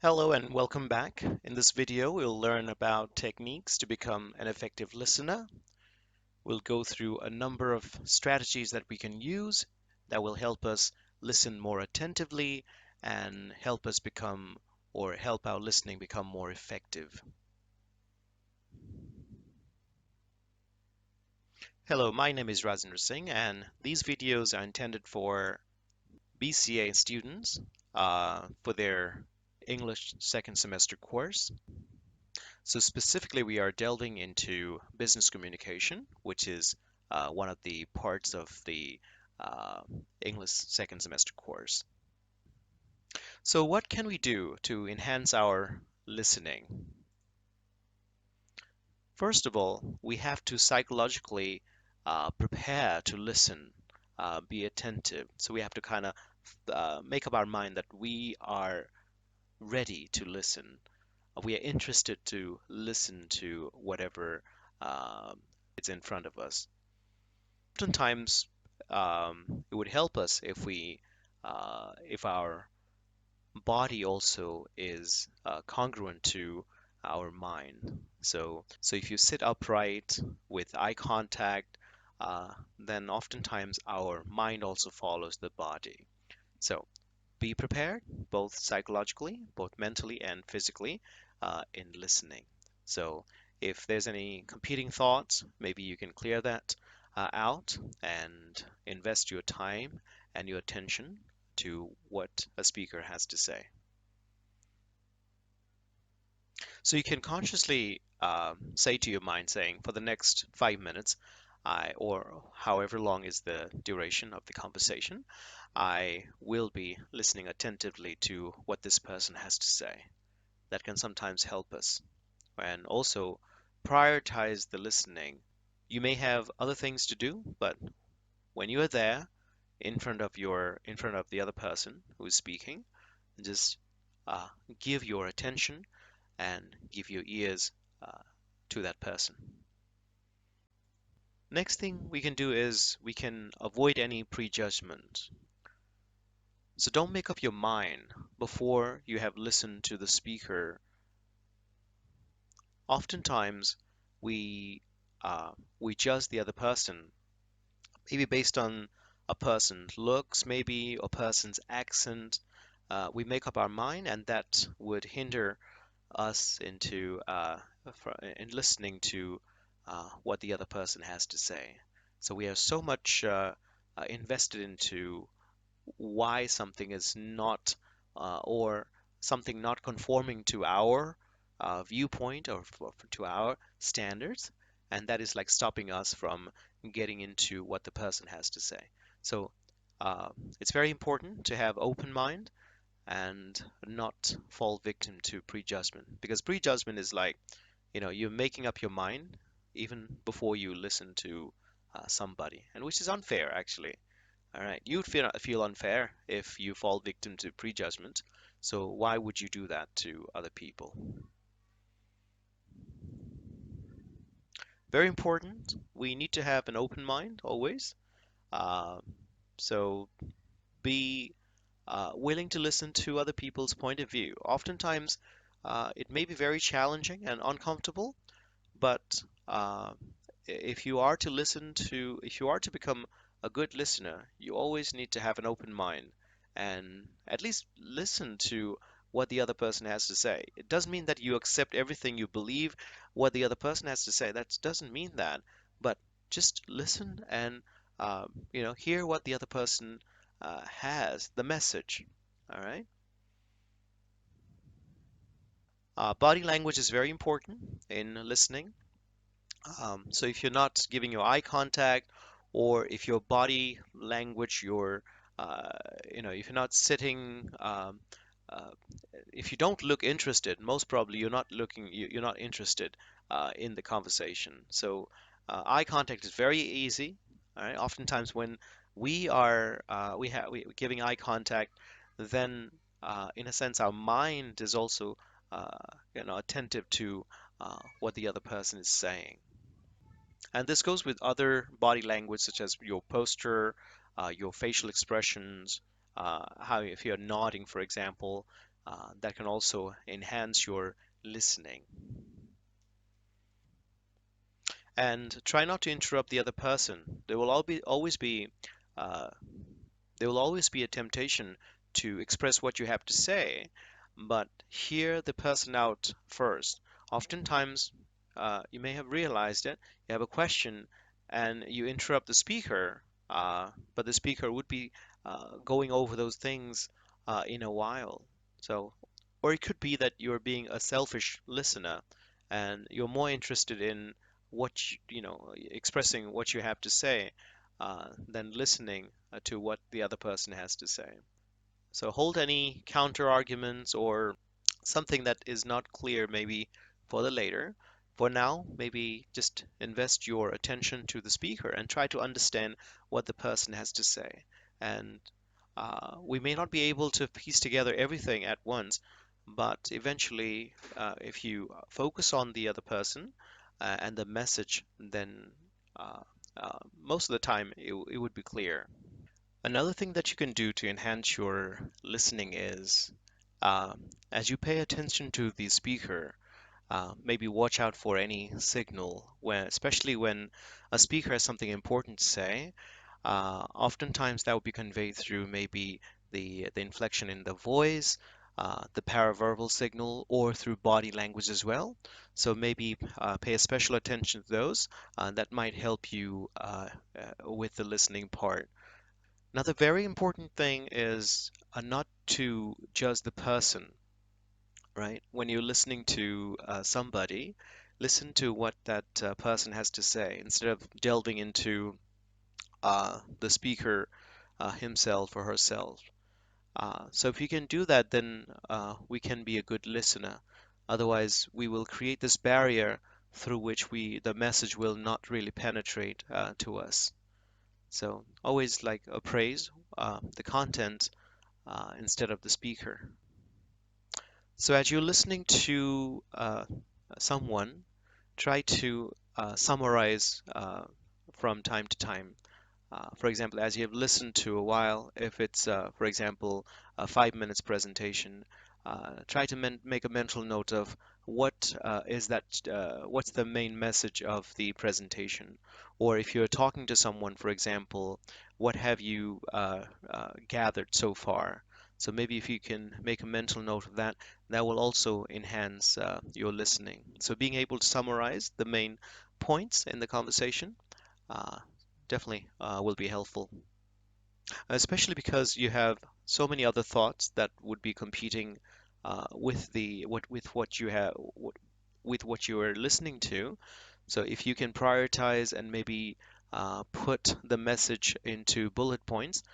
Hello and welcome back. In this video, we'll learn about techniques to become an effective listener. We'll go through a number of strategies that we can use that will help us listen more attentively and help us become or help our listening become more effective. Hello, my name is Rajinder Singh, and these videos are intended for BCA students for their English second semester course. So specifically, we are delving into business communication, which is one of the parts of the uh, English second semester course. So what can we do to enhance our listening? First of all, we have to psychologically prepare to listen, be attentive. So we have to kind of make up our mind that we are ready to listen. We are interested to listen to whatever is in front of us. Oftentimes, it would help us if our body also is congruent to our mind. So if you sit upright with eye contact, then oftentimes our mind also follows the body. So be prepared, both psychologically, both mentally and physically, in listening. So if there's any competing thoughts, maybe you can clear that out and invest your time and your attention to what a speaker has to say. So you can consciously say to your mind, saying, for the next 5 minutes, or however long is the duration of the conversation, I will be listening attentively to what this person has to say. That can sometimes help us. And also prioritize the listening. You may have other things to do, but when you are there in front of the other person who is speaking, just uh, give your attention and give your ears uh, to that person. Next thing we can do is we can avoid any prejudgment. So don't make up your mind before you have listened to the speaker. Oftentimes, we we judge the other person, maybe based on a person's looks, maybe a person's accent. We make up our mind, and that would hinder us in listening to what the other person has to say. So we are so much invested into why something is not or something not conforming to our viewpoint or to our standards, and that is like stopping us from getting into what the person has to say. So uh, it's very important to have open mind and not fall victim to prejudgment, because prejudgment is like, you're making up your mind even before you listen to somebody, and which is unfair actually. All right, you'd feel unfair if you fall victim to prejudgment. So why would you do that to other people? Very important. We need to have an open mind always. Uh, so be willing to listen to other people's point of view. Oftentimes, it may be very challenging and uncomfortable, but if you are to become a good listener, you always need to have an open mind and at least listen to what the other person has to say. It doesn't mean that you accept everything you believe what the other person has to say. That doesn't mean that, but just listen and hear what the other person has, the message. All right. Body language is very important in listening. So if you're not giving your eye contact, or if your body language, uh, if you're not sitting, uh, if you don't look interested, most probably you're not interested in the conversation. So eye contact is very easy. All right. Oftentimes when we're giving eye contact, then in a sense our mind is also uh, attentive to what the other person is saying. And this goes with other body language, such as your posture, your facial expressions, how if you're nodding, for example. that can also enhance your listening. And try not to interrupt the other person. There will always be uh, there will always be a temptation to express what you have to say, but hear the person out first. Oftentimes, you may have realized it, you have a question and you interrupt the speaker, but the speaker would be going over those things in a while. So, or it could be that you're being a selfish listener and you're more interested in expressing what you have to say than listening to what the other person has to say. So hold any counter arguments or something that is not clear maybe for the later. For now, maybe just invest your attention to the speaker and try to understand what the person has to say. And we may not be able to piece together everything at once, but eventually, if you focus on the other person and the message, then uh, most of the time it would be clear. Another thing that you can do to enhance your listening is uh, as you pay attention to the speaker, maybe watch out for any signal, especially when a speaker has something important to say. Oftentimes that will be conveyed through maybe the inflection in the voice, the paraverbal signal, or through body language as well. So maybe pay a special attention to those. That might help you with the listening part. Another very important thing is not to judge the person, right? When you're listening to somebody, listen to what that person has to say instead of delving into the speaker himself or herself. So if you can do that, then we can be a good listener. Otherwise, we will create this barrier through which the message will not really penetrate to us. So always like appraise the content instead of the speaker. So as you're listening to someone, try to summarize from time to time. For example, as you have listened to a while, if it's, for example, a 5 minutes presentation, try to make a mental note of what's the main message of the presentation. Or if you're talking to someone, for example, what have you gathered so far? So maybe if you can make a mental note of that, that will also enhance your listening. So being able to summarize the main points in the conversation uh, definitely will be helpful, especially because you have so many other thoughts that would be competing with what you have with what you are listening to. So if you can prioritize and maybe put the message into bullet points,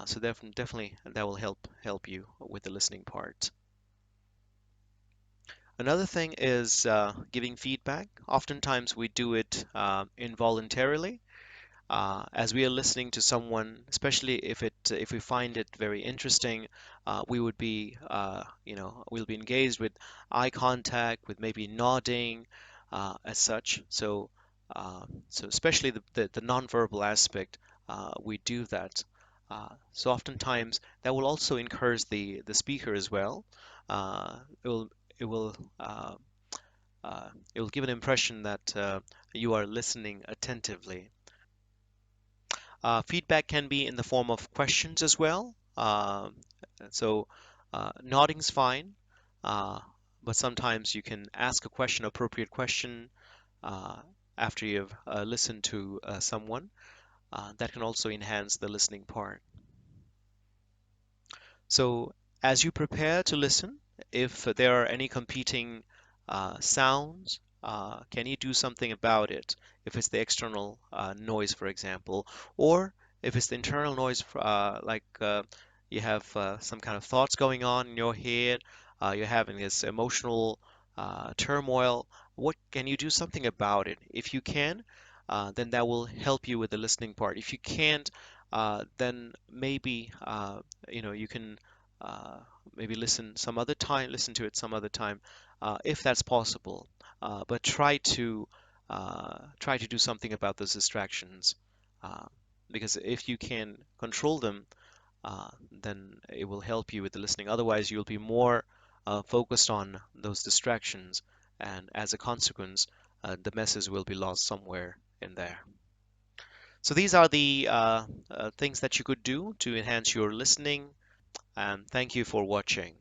so definitely that will help you with the listening part. Another thing is giving feedback. Oftentimes we do it involuntarily as we are listening to someone, especially if we find it very interesting, we would be we'll be engaged with eye contact, with maybe nodding, as such. So especially the nonverbal aspect, we do that. So oftentimes that will also encourage the speaker as well. Uh, it will it will uh, it will give an impression that you are listening attentively. Feedback can be in the form of questions as well. So nodding's fine, uh, but sometimes you can ask a question, appropriate question, uh, after you've listened to someone. That can also enhance the listening part. So, as you prepare to listen, if there are any competing sounds, can you do something about it? If it's the external noise, for example, or if it's the internal noise, like you have some kind of thoughts going on in your head, you're having this emotional turmoil, what can you do something about it? If you can, then that will help you with the listening part. If you can't, then maybe you can uh, maybe listen to it some other time, if that's possible. But try to do something about those distractions, uh, because if you can control them, then it will help you with the listening. Otherwise, you'll be more focused on those distractions, and as a consequence, the message will be lost somewhere in there. So these are the things that you could do to enhance your listening, and thank you for watching.